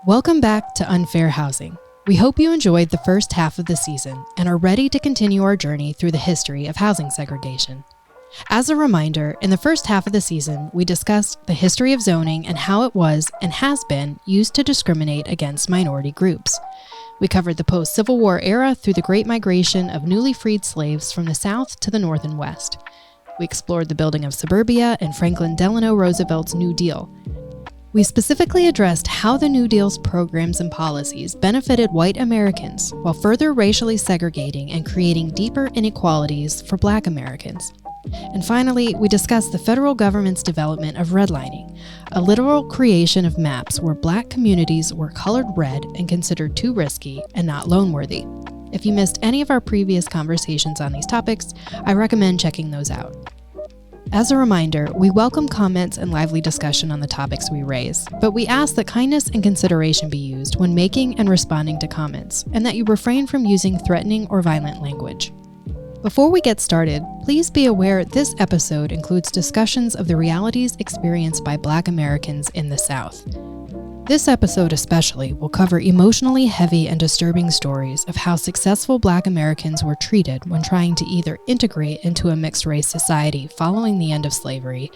Welcome back to Unfair Housing. We hope you enjoyed the first half of the season and are ready to continue our journey through the history of housing segregation. As a reminder, in the first half of the season, we discussed the history of zoning and how it was and has been used to discriminate against minority groups. We covered the post-Civil War era through the Great Migration of newly freed slaves from the South to the North and West. We explored the building of suburbia and Franklin Delano Roosevelt's New Deal. We specifically addressed how the New Deal's programs and policies benefited white Americans while further racially segregating and creating deeper inequalities for Black Americans. And finally, we discussed the federal government's development of redlining, a literal creation of maps where Black communities were colored red and considered too risky and not loan-worthy. If you missed any of our previous conversations on these topics, I recommend checking those out. As a reminder, we welcome comments and lively discussion on the topics we raise, but we ask that kindness and consideration be used when making and responding to comments, and that you refrain from using threatening or violent language. Before we get started, please be aware this episode includes discussions of the realities experienced by Black Americans in the South. This episode especially will cover emotionally heavy and disturbing stories of how successful Black Americans were treated when trying to either integrate into a mixed-race society following the end of slavery,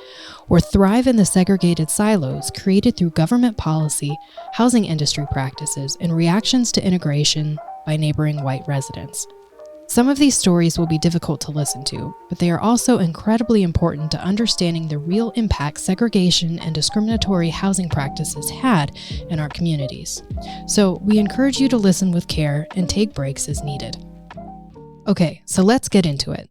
or thrive in the segregated silos created through government policy, housing industry practices, and reactions to integration by neighboring white residents. Some of these stories will be difficult to listen to, but they are also incredibly important to understanding the real impact segregation and discriminatory housing practices had in our communities. So we encourage you to listen with care and take breaks as needed. Okay, so let's get into it.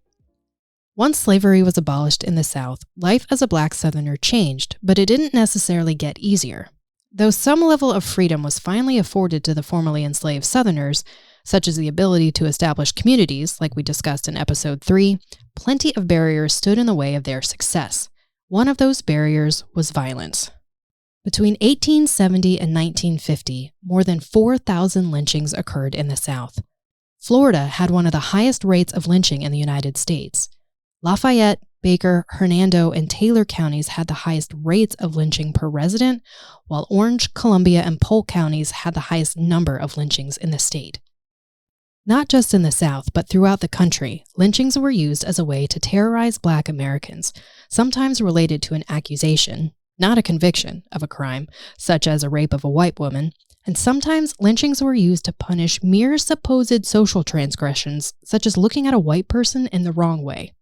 Once slavery was abolished in the South, life as a Black Southerner changed, but it didn't necessarily get easier. Though some level of freedom was finally afforded to the formerly enslaved Southerners, such as the ability to establish communities, like we discussed in episode 3, plenty of barriers stood in the way of their success. One of those barriers was violence. Between 1870 and 1950, more than 4,000 lynchings occurred in the South. Florida had one of the highest rates of lynching in the United States. Lafayette, Baker, Hernando, and Taylor counties had the highest rates of lynching per resident, while Orange, Columbia, and Polk counties had the highest number of lynchings in the state. Not just in the South, but throughout the country, lynchings were used as a way to terrorize Black Americans, sometimes related to an accusation, not a conviction, of a crime, such as a rape of a white woman, and sometimes lynchings were used to punish mere supposed social transgressions, such as looking at a white person in the wrong way.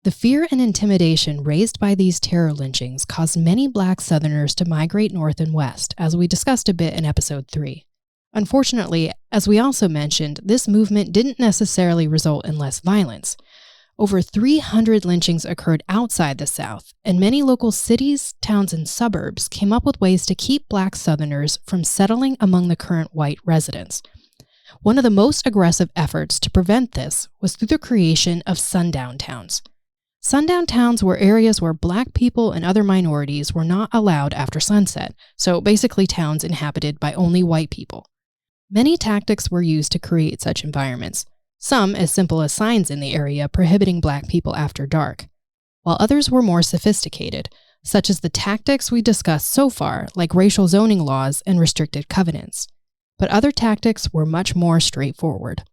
The fear and intimidation raised by these terror lynchings caused many Black Southerners to migrate north and west, as we discussed a bit in episode 3. Unfortunately, as we also mentioned, this movement didn't necessarily result in less violence. Over 300 lynchings occurred outside the South, and many local cities, towns, and suburbs came up with ways to keep Black Southerners from settling among the current white residents. One of the most aggressive efforts to prevent this was through the creation of sundown towns. Sundown towns were areas where Black people and other minorities were not allowed after sunset, so basically towns inhabited by only white people. Many tactics were used to create such environments, some as simple as signs in the area prohibiting Black people after dark, while others were more sophisticated, such as the tactics we discussed so far, like racial zoning laws and restricted covenants. But other tactics were much more straightforward.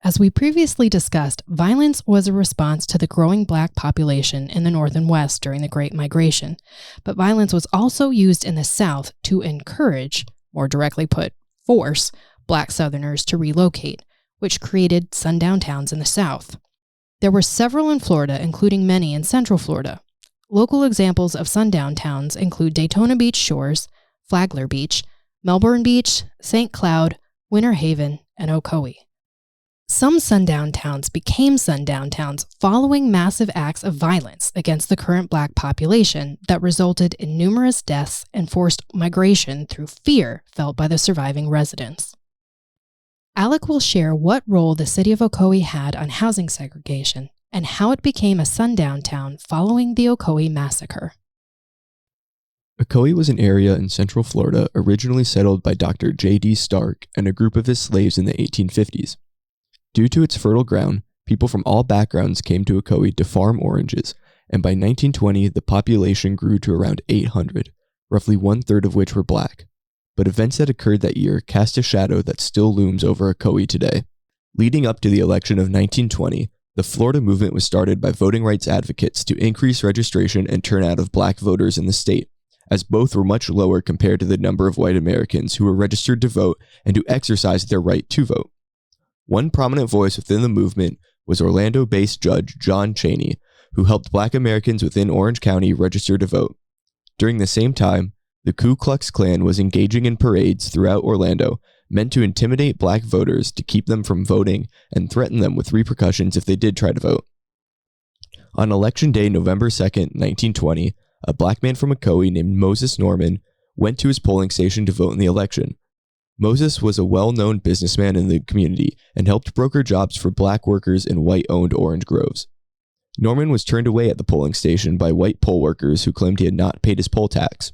As we previously discussed, violence was a response to the growing Black population in the North and West during the Great Migration, but violence was also used in the South to encourage, more directly put, force Black Southerners to relocate, which created sundown towns in the South. There were several in Florida, including many in Central Florida. Local examples of sundown towns include Daytona Beach Shores, Flagler Beach, Melbourne Beach, St. Cloud, Winter Haven, and Ocoee. Some sundown towns became sundown towns following massive acts of violence against the current Black population that resulted in numerous deaths and forced migration through fear felt by the surviving residents. Alec will share what role the city of Ocoee had on housing segregation and how it became a sundown town following the Ocoee massacre. Ocoee was an area in Central Florida originally settled by Dr. J.D. Stark and a group of his slaves in the 1850s. Due to its fertile ground, people from all backgrounds came to Ocoee to farm oranges, and by 1920 the population grew to around 800, roughly one-third of which were Black. but events that occurred that year cast a shadow that still looms over Ocoee today. Leading up to the election of 1920, the Florida movement was started by voting rights advocates to increase registration and turnout of black voters in the state, as both were much lower compared to the number of white Americans who were registered to vote and who exercised their right to vote. One prominent voice within the movement was Orlando-based Judge John Chaney, who helped black Americans within Orange County register to vote. During the same time, the Ku Klux Klan was engaging in parades throughout Orlando, meant to intimidate black voters to keep them from voting and threaten them with repercussions if they did try to vote. On Election Day, November 2nd, 1920, a black man from Ocoee named Moses Norman went to his polling station to vote in the election. Moses was a well-known businessman in the community and helped broker jobs for black workers in white-owned orange groves. Norman was turned away at the polling station by white poll workers who claimed he had not paid his poll tax.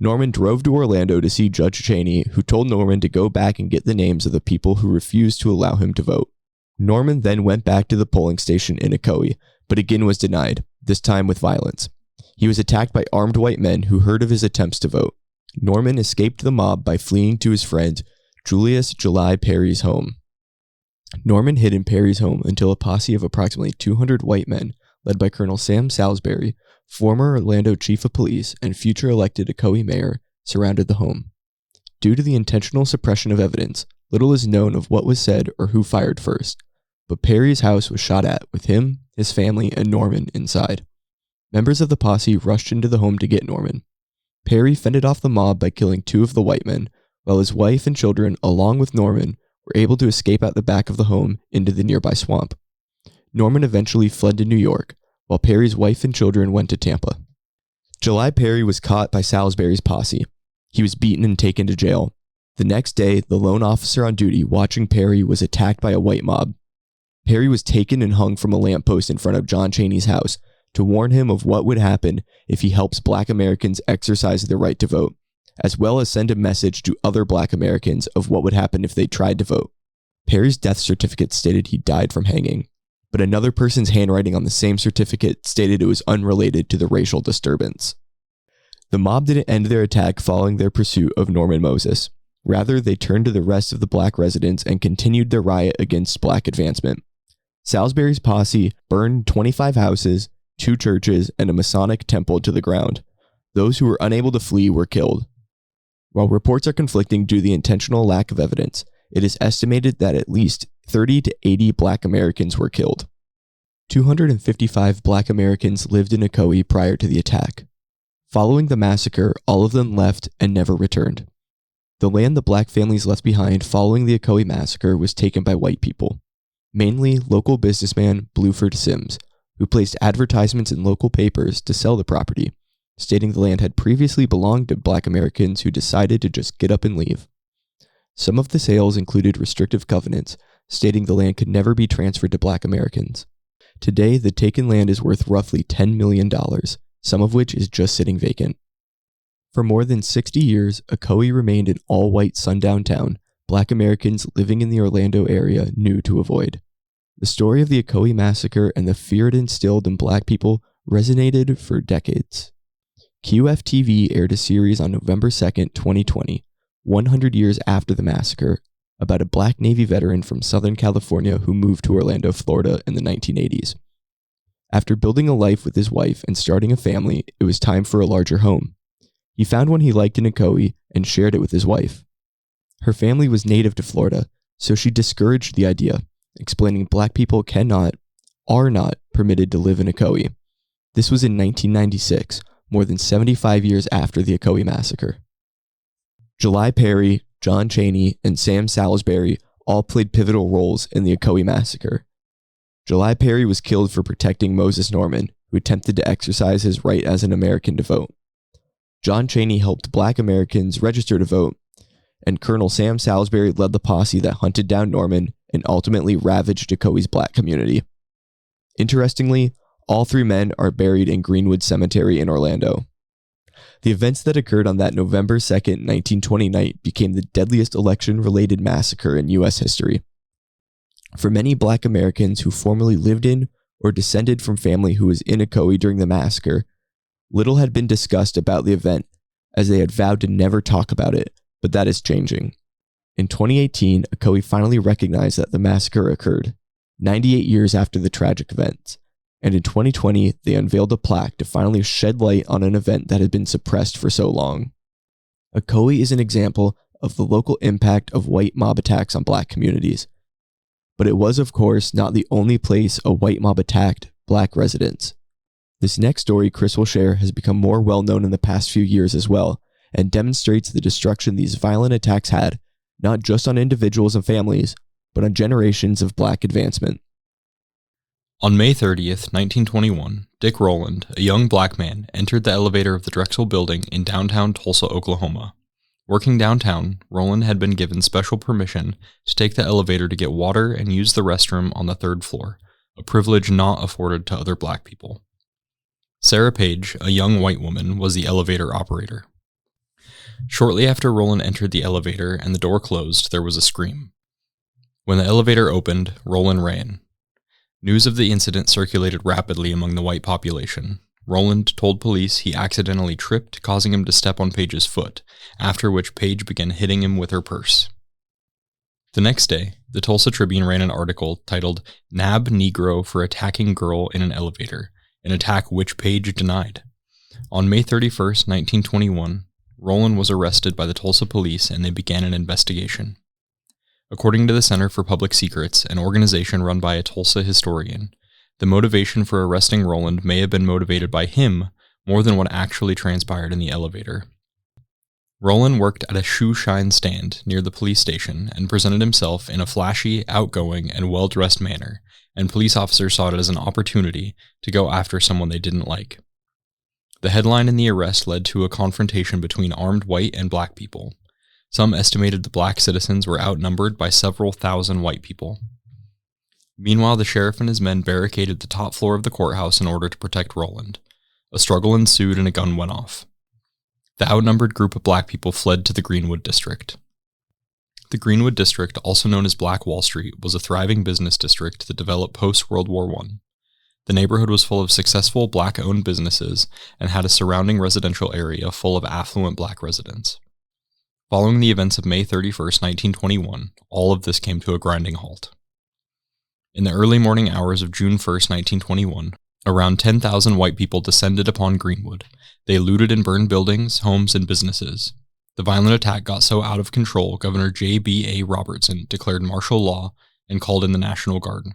Norman drove to Orlando to see Judge Chaney, who told Norman to go back and get the names of the people who refused to allow him to vote. Norman then went back to the polling station in Ocoee, but again was denied, this time with violence. He was attacked by armed white men who heard of his attempts to vote. Norman escaped the mob by fleeing to his friend Julius July Perry's home. Norman hid in Perry's home until a posse of approximately 200 white men, led by Colonel Sam Salisbury, former Orlando chief of police and future elected Ocoee mayor, surrounded the home. Due to the intentional suppression of evidence, little is known of what was said or who fired first, but Perry's house was shot at with him, his family, and Norman inside. Members of the posse rushed into the home to get Norman. Perry fended off the mob by killing 2 of the white men, while his wife and children, along with Norman, were able to escape out the back of the home into the nearby swamp. Norman eventually fled to New York, while Perry's wife and children went to Tampa. July Perry was caught by Salisbury's posse. He was beaten and taken to jail. The next day, the lone officer on duty watching Perry was attacked by a white mob. Perry was taken and hung from a lamppost in front of John Chaney's house to warn him of what would happen if he helps black Americans exercise their right to vote, as well as send a message to other black Americans of what would happen if they tried to vote. Perry's death certificate stated he died from hanging, but another person's handwriting on the same certificate stated it was unrelated to the racial disturbance. The mob didn't end their attack following their pursuit of Norman Moses. Rather, they turned to the rest of the black residents and continued their riot against black advancement. Salisbury's posse burned 25 houses, 2 churches, and a Masonic temple to the ground. Those who were unable to flee were killed. While reports are conflicting due to the intentional lack of evidence, it is estimated that at least 30 to 80 black Americans were killed. 255 black Americans lived in Ocoee prior to the attack. Following the massacre, all of them left and never returned. The land the black families left behind following the Ocoee massacre was taken by white people, mainly local businessman Bluford Sims, who placed advertisements in local papers to sell the property, stating the land had previously belonged to black Americans who decided to just get up and leave. Some of the sales included restrictive covenants, stating the land could never be transferred to black Americans. Today, the taken land is worth roughly $10 million, some of which is just sitting vacant. For more than 60 years, Ocoee remained an all-white sundown town black Americans living in the Orlando area knew to avoid. The story of the Ocoee massacre and the fear it instilled in black people resonated for decades. QFTV aired a series on November 2nd, 2020, 100 years after the massacre, about a black Navy veteran from Southern California who moved to Orlando, Florida in the 1980s. After building a life with his wife and starting a family, it was time for a larger home. He found one he liked in Ocoee and shared it with his wife. Her family was native to Florida, so she discouraged the idea, explaining black people are not permitted to live in Ocoee. This was in 1996, more than 75 years after the Ocoee massacre. July Perry, John Chaney, and Sam Salisbury all played pivotal roles in the Ocoee massacre. July Perry was killed for protecting Moses Norman, who attempted to exercise his right as an American to vote. John Chaney helped black Americans register to vote, and Colonel Sam Salisbury led the posse that hunted down Norman and ultimately ravaged Ocoee's black community. Interestingly, all 3 men are buried in Greenwood Cemetery in Orlando. The events that occurred on that November 2nd, 1920 night became the deadliest election-related massacre in U.S. history. For many black Americans who formerly lived in or descended from family who was in Ocoee during the massacre, little had been discussed about the event, as they had vowed to never talk about it But that is changing. In 2018, Ocoee finally recognized that the massacre occurred, 98 years after the tragic event. And in 2020, they unveiled a plaque to finally shed light on an event that had been suppressed for so long. Ocoee is an example of the local impact of white mob attacks on Black communities. But it was, of course, not the only place a white mob attacked Black residents. This next story Chris will share has become more well-known in the past few years as well, and demonstrates the destruction these violent attacks had, not just on individuals and families, but on generations of Black advancement. On May 30th, 1921, Dick Rowland, a young Black man, entered the elevator of the Drexel Building in downtown Tulsa, Oklahoma. Working downtown, Rowland had been given special permission to take the elevator to get water and use the restroom on the third floor, a privilege not afforded to other Black people. Sarah Page, a young white woman, was the elevator operator. Shortly after Rowland entered the elevator and the door closed, there was a scream. When the elevator opened, Rowland ran. News of the incident circulated rapidly among the white population. Rowland told police he accidentally tripped, causing him to step on Page's foot, after which Page began hitting him with her purse. The next day, the Tulsa Tribune ran an article titled "Nab Negro for Attacking Girl in an Elevator," an attack which Page denied. On May 31st, 1921, Rowland was arrested by the Tulsa police and they began an investigation. According to the Center for Public Secrets, an organization run by a Tulsa historian, the motivation for arresting Rowland may have been motivated by him more than what actually transpired in the elevator. Rowland worked at a shoe shine stand near the police station and presented himself in a flashy, outgoing, and well-dressed manner, and police officers saw it as an opportunity to go after someone they didn't like. The headline in the arrest led to a confrontation between armed white and Black people. Some estimated the Black citizens were outnumbered by several thousand white people. Meanwhile, the sheriff and his men barricaded the top floor of the courthouse in order to protect Rowland. A struggle ensued and a gun went off. The outnumbered group of Black people fled to the Greenwood District. The Greenwood District, also known as Black Wall Street, was a thriving business district that developed post-World War I. The neighborhood was full of successful Black-owned businesses and had a surrounding residential area full of affluent Black residents. Following the events of May 31st, 1921, all of this came to a grinding halt. In the early morning hours of June 1st, 1921, around 10,000 white people descended upon Greenwood. They looted and burned buildings, homes, and businesses. The violent attack got so out of control, Governor J.B.A. Robertson declared martial law and called in the National Guard.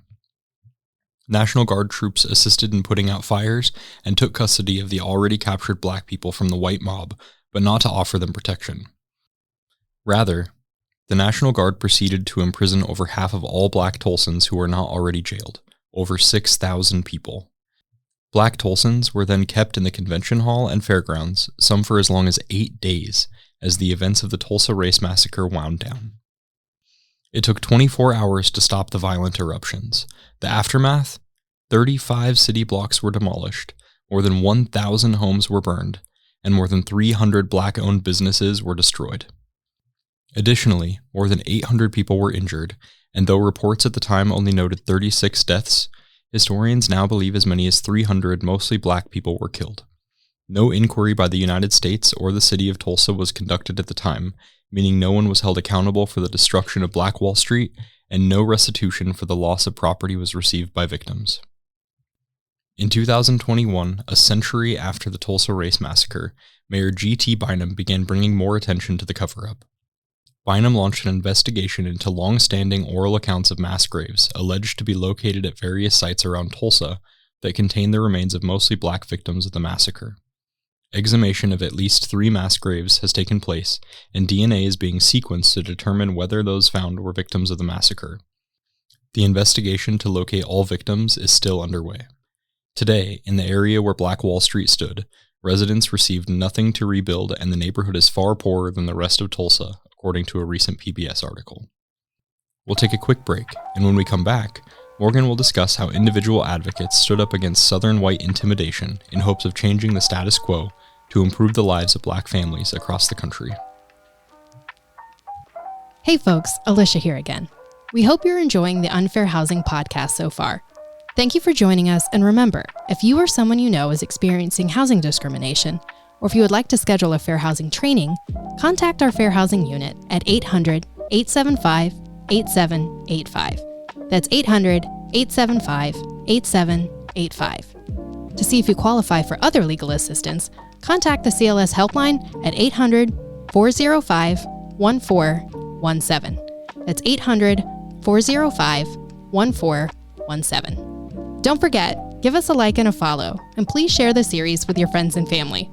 National Guard troops assisted in putting out fires and took custody of the already captured Black people from the white mob, but not to offer them protection. Rather, the National Guard proceeded to imprison over half of all Black Tulsans who were not already jailed, over 6,000 people. Black Tulsans were then kept in the convention hall and fairgrounds, some for as long as 8 days, as the events of the Tulsa Race Massacre wound down. It took 24 hours to stop the violent eruptions. The aftermath? 35 city blocks were demolished, more than 1,000 homes were burned, and more than 300 Black-owned businesses were destroyed. Additionally, more than 800 people were injured, and though reports at the time only noted 36 deaths, historians now believe as many as 300 mostly Black people were killed. No inquiry by the United States or the city of Tulsa was conducted at the time, meaning no one was held accountable for the destruction of Black Wall Street, and no restitution for the loss of property was received by victims. In 2021, a century after the Tulsa Race Massacre, Mayor G.T. Bynum began bringing more attention to the cover-up. Bynum launched an investigation into long-standing oral accounts of mass graves alleged to be located at various sites around Tulsa that contain the remains of mostly Black victims of the massacre. Exhumation of at least 3 mass graves has taken place, and DNA is being sequenced to determine whether those found were victims of the massacre. The investigation to locate all victims is still underway. Today, in the area where Black Wall Street stood, residents received nothing to rebuild, and the neighborhood is far poorer than the rest of Tulsa, according to a recent PBS article. We'll take a quick break, and when we come back, Morgan will discuss how individual advocates stood up against Southern white intimidation in hopes of changing the status quo to improve the lives of Black families across the country. Hey folks, Alicia here again. We hope you're enjoying the Unfair Housing podcast so far. Thank you for joining us, and remember, if you or someone you know is experiencing housing discrimination, Or if you would like to schedule a fair housing training, contact our Fair Housing Unit at 800-875-8785. That's 800-875-8785. To see if you qualify for other legal assistance, contact the CLS helpline at 800-405-1417. That's 800-405-1417. Don't forget, give us a like and a follow, and please share the series with your friends and family.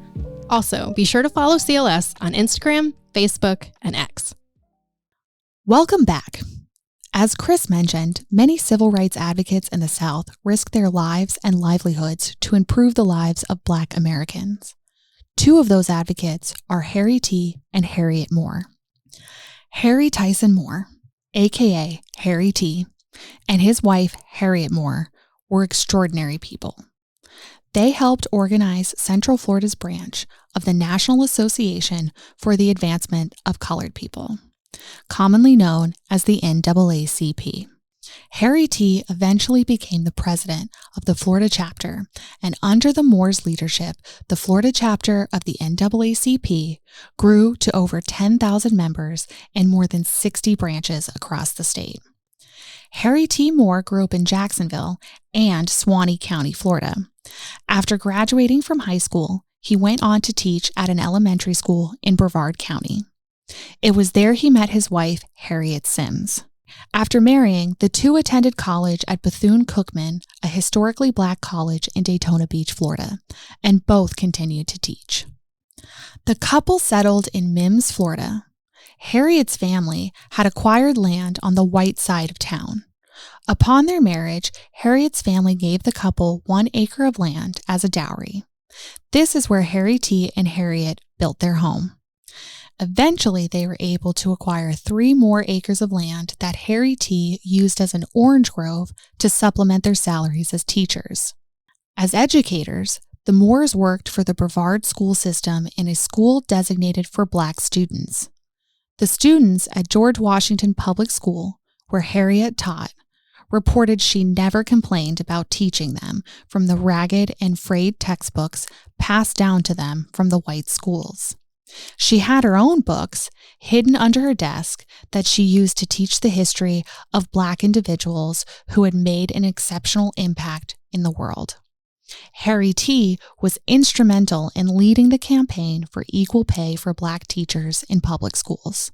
Also, be sure to follow CLS on Instagram, Facebook, and X. Welcome back. As Chris mentioned, many civil rights advocates in the South risked their lives and livelihoods to improve the lives of Black Americans. Two of those advocates are Harry T. and Harriet Moore. Harry Tyson Moore, aka Harry T., and his wife Harriet Moore were extraordinary people. They helped organize Central Florida's branch of the National Association for the Advancement of Colored People, commonly known as the NAACP. Harry T. eventually became the president of the Florida chapter, and under the Moores' leadership, the Florida chapter of the NAACP grew to over 10,000 members and more than 60 branches across the state. Harry T. Moore grew up in Jacksonville and Suwannee County, Florida. After graduating from high school, he went on to teach at an elementary school in Brevard County. It was there he met his wife, Harriet Sims. After marrying, the two attended college at Bethune-Cookman, a historically Black college in Daytona Beach, Florida, and both continued to teach. The couple settled in Mims, Florida. Harriet's family had acquired land on the white side of town. Upon their marriage, Harriet's family gave the couple 1 acre of land as a dowry. This is where Harry T. and Harriet built their home. Eventually, they were able to acquire 3 more acres of land that Harry T. used as an orange grove to supplement their salaries as teachers. As educators, the Moores worked for the Brevard school system in a school designated for Black students. The students at George Washington Public School, where Harriet taught, reported she never complained about teaching them from the ragged and frayed textbooks passed down to them from the white schools. She had her own books hidden under her desk that she used to teach the history of Black individuals who had made an exceptional impact in the world. Harry T. was instrumental in leading the campaign for equal pay for Black teachers in public schools.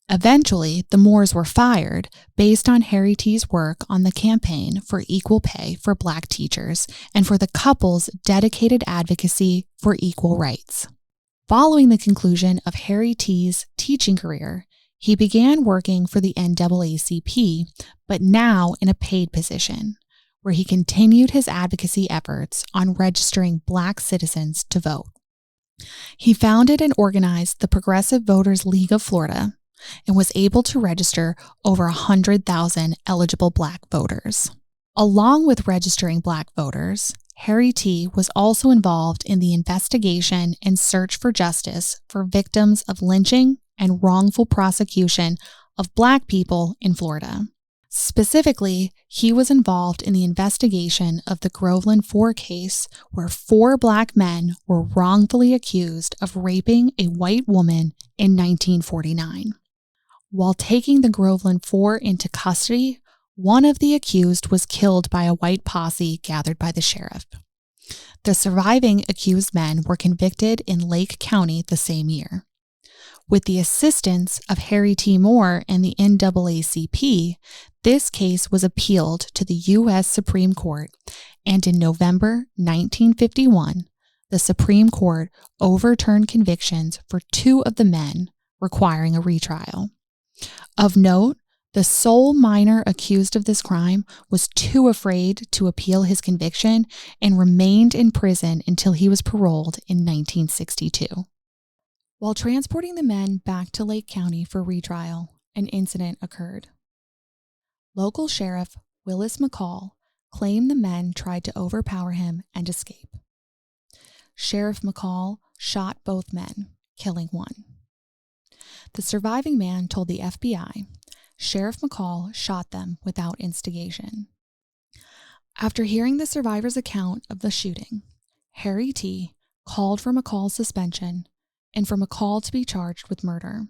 Eventually, the Moores were fired based on Harry T.'s work on the campaign for equal pay for Black teachers and for the couple's dedicated advocacy for equal rights. Following the conclusion of Harry T.'s teaching career, he began working for the NAACP, but now in a paid position, where he continued his advocacy efforts on registering Black citizens to vote. He founded and organized the Progressive Voters League of Florida and was able to register over 100,000 eligible Black voters. Along with registering Black voters, Harry T. was also involved in the investigation and search for justice for victims of lynching and wrongful prosecution of Black people in Florida. Specifically, he was involved in the investigation of the Groveland 4 case, where 4 Black men were wrongfully accused of raping a white woman in 1949. While taking the Groveland 4 into custody, one of the accused was killed by a white posse gathered by the sheriff. The surviving accused men were convicted in Lake County the same year. With the assistance of Harry T. Moore and the NAACP, this case was appealed to the U.S. Supreme Court, and in November 1951, the Supreme Court overturned convictions for 2 of the men, requiring a retrial. Of note, the sole minor accused of this crime was too afraid to appeal his conviction and remained in prison until he was paroled in 1962. While transporting the men back to Lake County for retrial, an incident occurred. Local Sheriff Willis McCall claimed the men tried to overpower him and escape. Sheriff McCall shot both men, killing one. The surviving man told the FBI Sheriff McCall shot them without instigation. After hearing the survivor's account of the shooting, Harry T. called for McCall's suspension and for McCall to be charged with murder.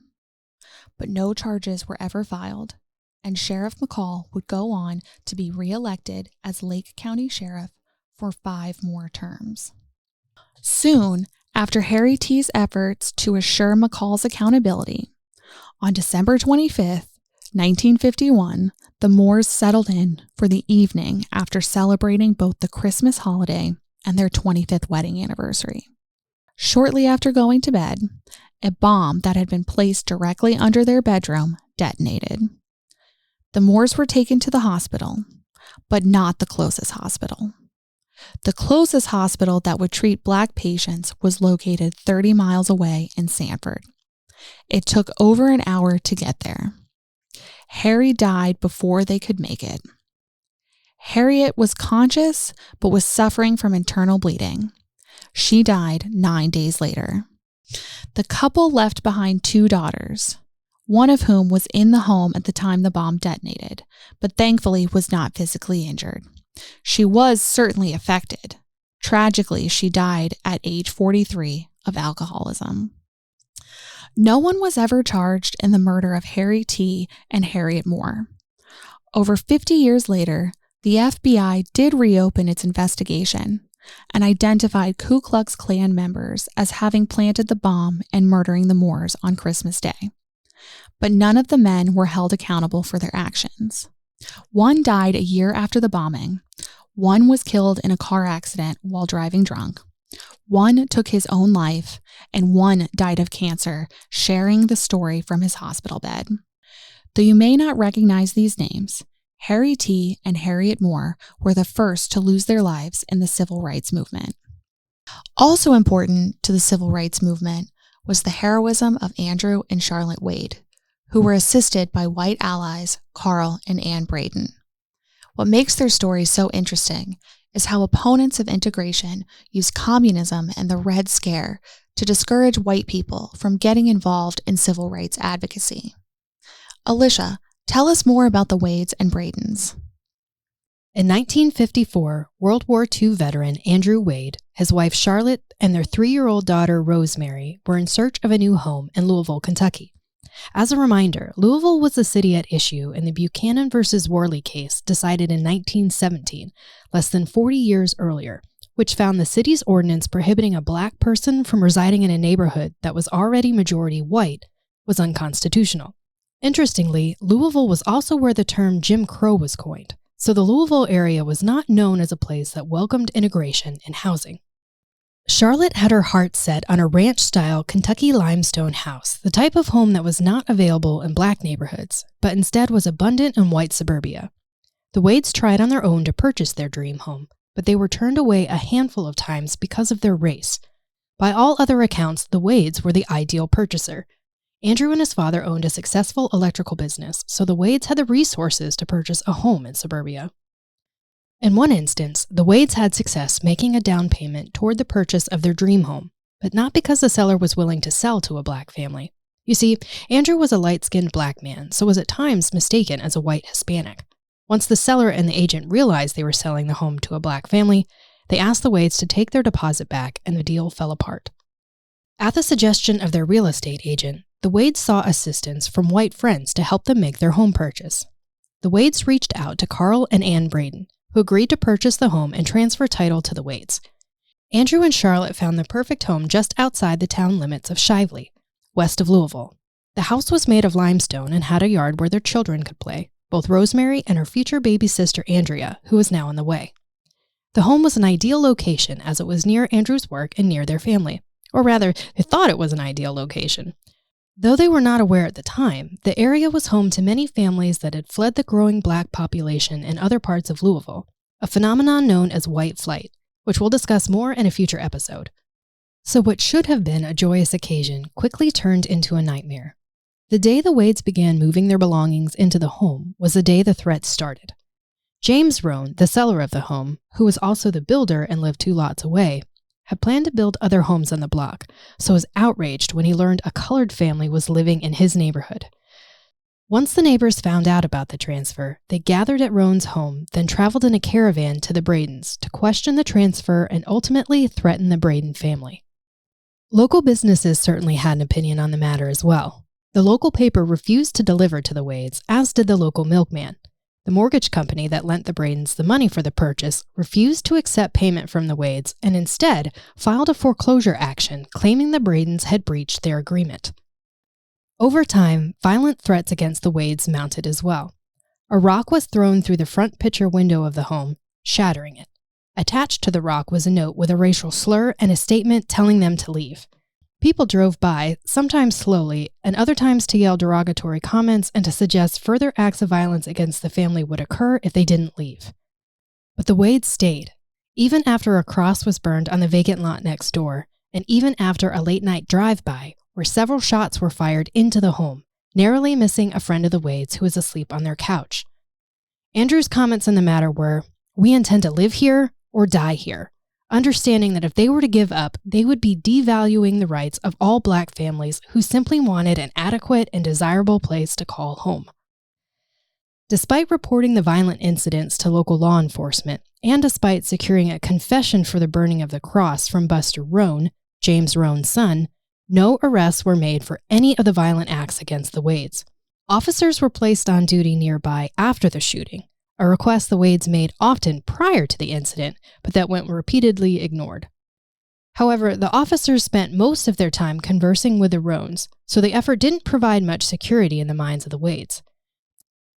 But no charges were ever filed, and Sheriff McCall would go on to be reelected as Lake County Sheriff for 5 more terms. Soon after Harry T's efforts to assure McCall's accountability, on December 25th, 1951, the Moores settled in for the evening after celebrating both the Christmas holiday and their 25th wedding anniversary. Shortly after going to bed, a bomb that had been placed directly under their bedroom detonated. The Moores were taken to the hospital, but not the closest hospital. The closest hospital that would treat Black patients was located 30 miles away in Sanford. It took over an hour to get there. Harry died before they could make it. Harriet was conscious, but was suffering from internal bleeding. She died 9 days later. The couple left behind 2 daughters, one of whom was in the home at the time the bomb detonated, but thankfully was not physically injured. She was certainly affected. Tragically, she died at age 43 of alcoholism. No one was ever charged in the murder of Harry T. and Harriet Moore. Over 50 years later, the FBI did reopen its investigation and identified Ku Klux Klan members as having planted the bomb and murdering the Moores on Christmas Day. But none of the men were held accountable for their actions. One died a year after the bombing. One was killed in a car accident while driving drunk. One took his own life, and one died of cancer, sharing the story from his hospital bed. Though you may not recognize these names, Harry T. and Harriet Moore were the first to lose their lives in the civil rights movement. Also important to the civil rights movement was the heroism of Andrew and Charlotte Wade, who were assisted by white allies Carl and Ann Braden. What makes their story so interesting is how opponents of integration used communism and the Red Scare to discourage white people from getting involved in civil rights advocacy. Alicia, tell us more about the Wades and Bradens. In 1954, World War II veteran Andrew Wade, his wife Charlotte, and their 3-year-old daughter Rosemary were in search of a new home in Louisville, Kentucky. As a reminder, Louisville was the city at issue in the Buchanan versus Worley case decided in 1917, less than 40 years earlier, which found the city's ordinance prohibiting a Black person from residing in a neighborhood that was already majority white was unconstitutional. Interestingly, Louisville was also where the term Jim Crow was coined, so the Louisville area was not known as a place that welcomed integration and housing. Charlotte had her heart set on a ranch-style Kentucky limestone house, the type of home that was not available in Black neighborhoods, but instead was abundant in white suburbia. The Wades tried on their own to purchase their dream home, but they were turned away a handful of times because of their race. By all other accounts, the Wades were the ideal purchaser. Andrew and his father owned a successful electrical business, so the Wades had the resources to purchase a home in suburbia. In one instance, the Wades had success making a down payment toward the purchase of their dream home, but not because the seller was willing to sell to a Black family. You see, Andrew was a light-skinned Black man, so was at times mistaken as a white Hispanic. Once the seller and the agent realized they were selling the home to a Black family, they asked the Wades to take their deposit back, and the deal fell apart. At the suggestion of their real estate agent, the Wades sought assistance from white friends to help them make their home purchase. The Wades reached out to Carl and Ann Braden, who agreed to purchase the home and transfer title to the Wades. Andrew and Charlotte found the perfect home just outside the town limits of Shively, west of Louisville. The house was made of limestone and had a yard where their children could play, both Rosemary and her future baby sister Andrea, who was now on the way. The home was an ideal location as it was near Andrew's work and near their family, or rather, they thought it was an ideal location. Though they were not aware at the time, the area was home to many families that had fled the growing Black population in other parts of Louisville, a phenomenon known as white flight, which we'll discuss more in a future episode. So what should have been a joyous occasion quickly turned into a nightmare. The day the Wades began moving their belongings into the home was the day the threat started. James Roan, the seller of the home, who was also the builder and lived 2 lots away, had planned to build other homes on the block, so was outraged when he learned a colored family was living in his neighborhood. Once the neighbors found out about the transfer, they gathered at Roan's home, then traveled in a caravan to the Bradens to question the transfer and ultimately threaten the Braden family. Local businesses certainly had an opinion on the matter as well. The local paper refused to deliver to the Wades, as did the local milkman. The mortgage company that lent the Bradens the money for the purchase refused to accept payment from the Wades and instead filed a foreclosure action claiming the Bradens had breached their agreement. Over time, violent threats against the Wades mounted as well. A rock was thrown through the front picture window of the home, shattering it. Attached to the rock was a note with a racial slur and a statement telling them to leave. People drove by, sometimes slowly, and other times to yell derogatory comments and to suggest further acts of violence against the family would occur if they didn't leave. But the Wades stayed, even after a cross was burned on the vacant lot next door, and even after a late-night drive-by where several shots were fired into the home, narrowly missing a friend of the Wades who was asleep on their couch. Andrew's comments in the matter were, "We intend to live here or die here," understanding that if they were to give up, they would be devaluing the rights of all Black families who simply wanted an adequate and desirable place to call home. Despite reporting the violent incidents to local law enforcement, and despite securing a confession for the burning of the cross from Buster Roan, James Roan's son, no arrests were made for any of the violent acts against the Wades. Officers were placed on duty nearby after the shooting, a request the Wades made often prior to the incident, but that went repeatedly ignored. However, the officers spent most of their time conversing with the Roans, so the effort didn't provide much security in the minds of the Wades.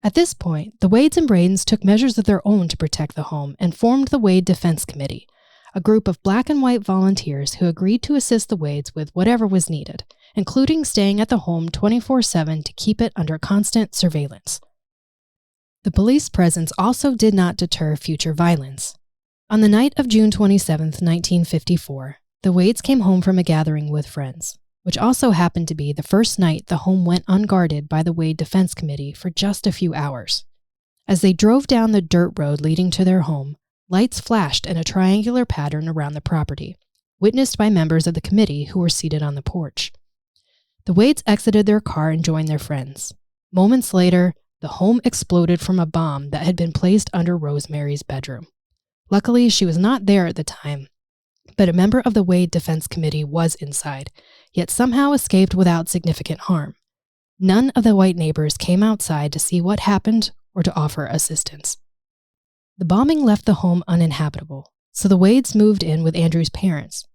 At this point, the Wades and Bradens took measures of their own to protect the home and formed the Wade Defense Committee, a group of Black and white volunteers who agreed to assist the Wades with whatever was needed, including staying at the home 24/7 to keep it under constant surveillance. The police presence also did not deter future violence. On the night of June 27, 1954, the Wades came home from a gathering with friends, which also happened to be the first night the home went unguarded by the Wade Defense Committee for just a few hours. As they drove down the dirt road leading to their home, lights flashed in a triangular pattern around the property, witnessed by members of the committee who were seated on the porch. The Wades exited their car and joined their friends. Moments later, the home exploded from a bomb that had been placed under Rosemary's bedroom. Luckily, she was not there at the time, but a member of the Wade Defense Committee was inside, yet somehow escaped without significant harm. None of the white neighbors came outside to see what happened or to offer assistance. The bombing left the home uninhabitable, so the Wades moved in with Andrew's parents.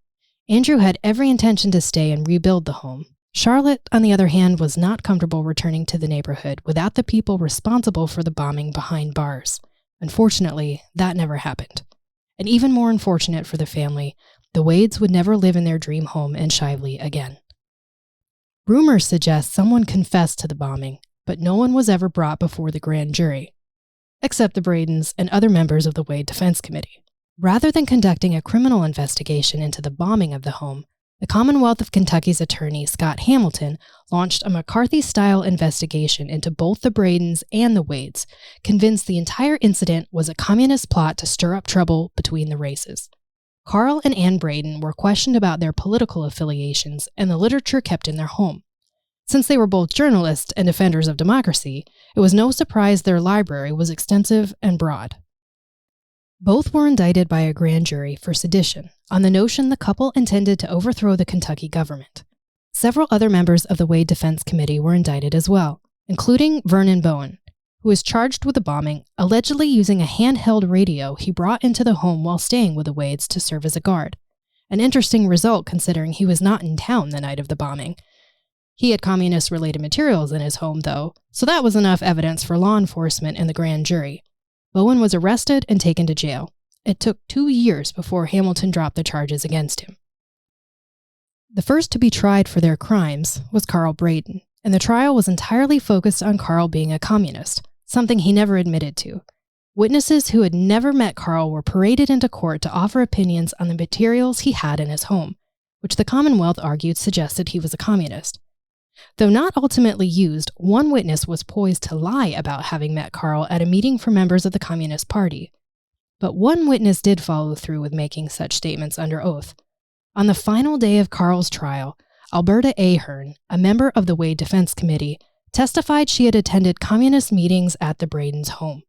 Andrew had every intention to stay and rebuild the home. Charlotte, on the other hand, was not comfortable returning to the neighborhood without the people responsible for the bombing behind bars. Unfortunately, that never happened. And even more unfortunate for the family, the Wades would never live in their dream home in Shively again. Rumors suggest someone confessed to the bombing, but no one was ever brought before the grand jury, except the Bradens and other members of the Wade Defense Committee. Rather than conducting a criminal investigation into the bombing of the home, the Commonwealth of Kentucky's attorney, Scott Hamilton, launched a McCarthy-style investigation into both the Bradens and the Wades, convinced the entire incident was a communist plot to stir up trouble between the races. Carl and Ann Braden were questioned about their political affiliations and the literature kept in their home. Since they were both journalists and defenders of democracy, it was no surprise their library was extensive and broad. Both were indicted by a grand jury for sedition, on the notion the couple intended to overthrow the Kentucky government. Several other members of the Wade Defense Committee were indicted as well, including Vernon Bowen, who was charged with the bombing, allegedly using a handheld radio he brought into the home while staying with the Wades to serve as a guard. An interesting result considering he was not in town the night of the bombing. He had communist-related materials in his home, though, so that was enough evidence for law enforcement and the grand jury. Bowen was arrested and taken to jail. It took 2 years before Hamilton dropped the charges against him. The first to be tried for their crimes was Carl Braden, and the trial was entirely focused on Carl being a communist, something he never admitted to. Witnesses who had never met Carl were paraded into court to offer opinions on the materials he had in his home, which the Commonwealth argued suggested he was a communist. Though not ultimately used, one witness was poised to lie about having met Carl at a meeting for members of the Communist Party. But one witness did follow through with making such statements under oath. On the final day of Carl's trial, Alberta Ahern, a member of the Wade Defense Committee, testified she had attended communist meetings at the Bradens' home.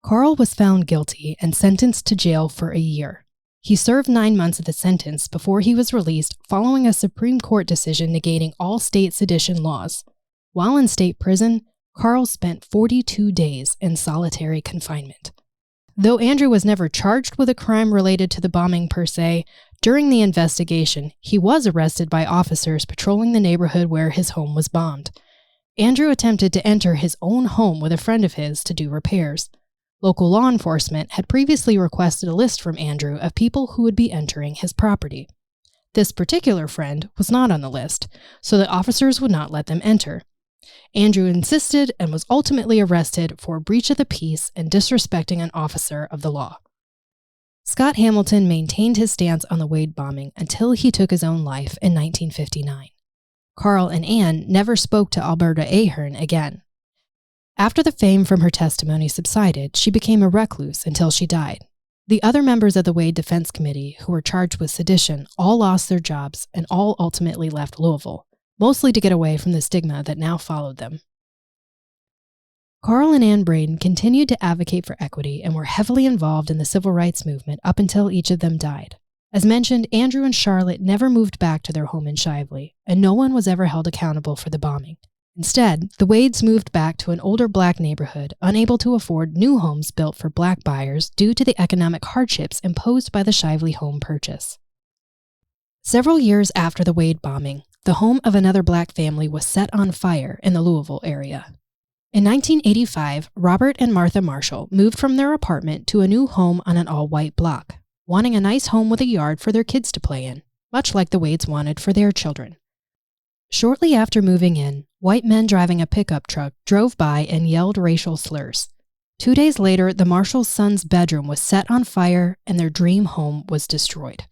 Carl was found guilty and sentenced to jail for a year. He served 9 months of the sentence before he was released following a Supreme Court decision negating all state sedition laws. While in state prison, Carl spent 42 days in solitary confinement. Though Andrew was never charged with a crime related to the bombing per se, during the investigation, he was arrested by officers patrolling the neighborhood where his home was bombed. Andrew attempted to enter his own home with a friend of his to do repairs. Local law enforcement had previously requested a list from Andrew of people who would be entering his property. This particular friend was not on the list, so the officers would not let them enter. Andrew insisted and was ultimately arrested for breach of the peace and disrespecting an officer of the law. Scott Hamilton maintained his stance on the Wade bombing until he took his own life in 1959. Carl and Ann never spoke to Alberta Ahern again. After the fame from her testimony subsided, she became a recluse until she died. The other members of the Wade Defense Committee who were charged with sedition all lost their jobs and all ultimately left Louisville, mostly to get away from the stigma that now followed them. Carl and Ann Braden continued to advocate for equity and were heavily involved in the civil rights movement up until each of them died. As mentioned, Andrew and Charlotte never moved back to their home in Shively, and no one was ever held accountable for the bombing. Instead, the Wades moved back to an older black neighborhood, unable to afford new homes built for black buyers due to the economic hardships imposed by the Shively home purchase. Several years after the Wade bombing, the home of another black family was set on fire in the Louisville area. In 1985, Robert and Martha Marshall moved from their apartment to a new home on an all-white block, wanting a nice home with a yard for their kids to play in, much like the Wades wanted for their children. Shortly after moving in, white men driving a pickup truck drove by and yelled racial slurs. 2 days later, the Marshall sons' bedroom was set on fire and their dream home was destroyed.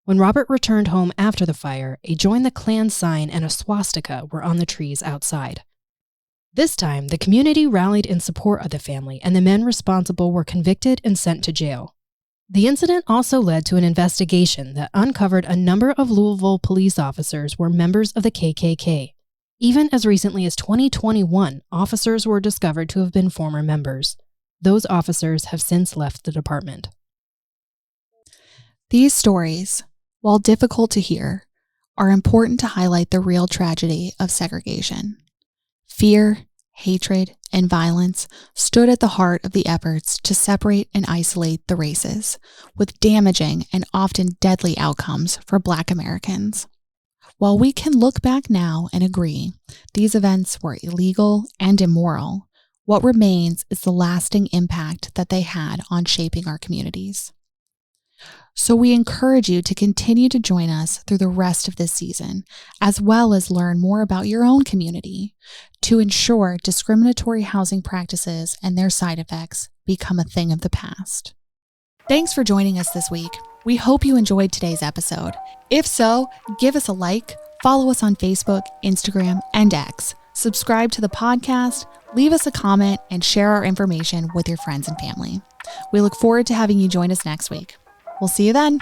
When Robert returned home after the fire, a Join the Klan sign and a swastika were on the trees outside. This time, the community rallied in support of the family, and the men responsible were convicted and sent to jail. The incident also led to an investigation that uncovered a number of Louisville police officers were members of the KKK. Even as recently as 2021, officers were discovered to have been former members. Those officers have since left the department. These stories, while difficult to hear, are important to highlight the real tragedy of segregation. Fear, hatred, and violence stood at the heart of the efforts to separate and isolate the races, with damaging and often deadly outcomes for Black Americans. While we can look back now and agree these events were illegal and immoral, what remains is the lasting impact that they had on shaping our communities. So we encourage you to continue to join us through the rest of this season, as well as learn more about your own community to ensure discriminatory housing practices and their side effects become a thing of the past. Thanks for joining us this week. We hope you enjoyed today's episode. If so, give us a like, follow us on Facebook, Instagram, and X, subscribe to the podcast, leave us a comment, and share our information with your friends and family. We look forward to having you join us next week. We'll see you then.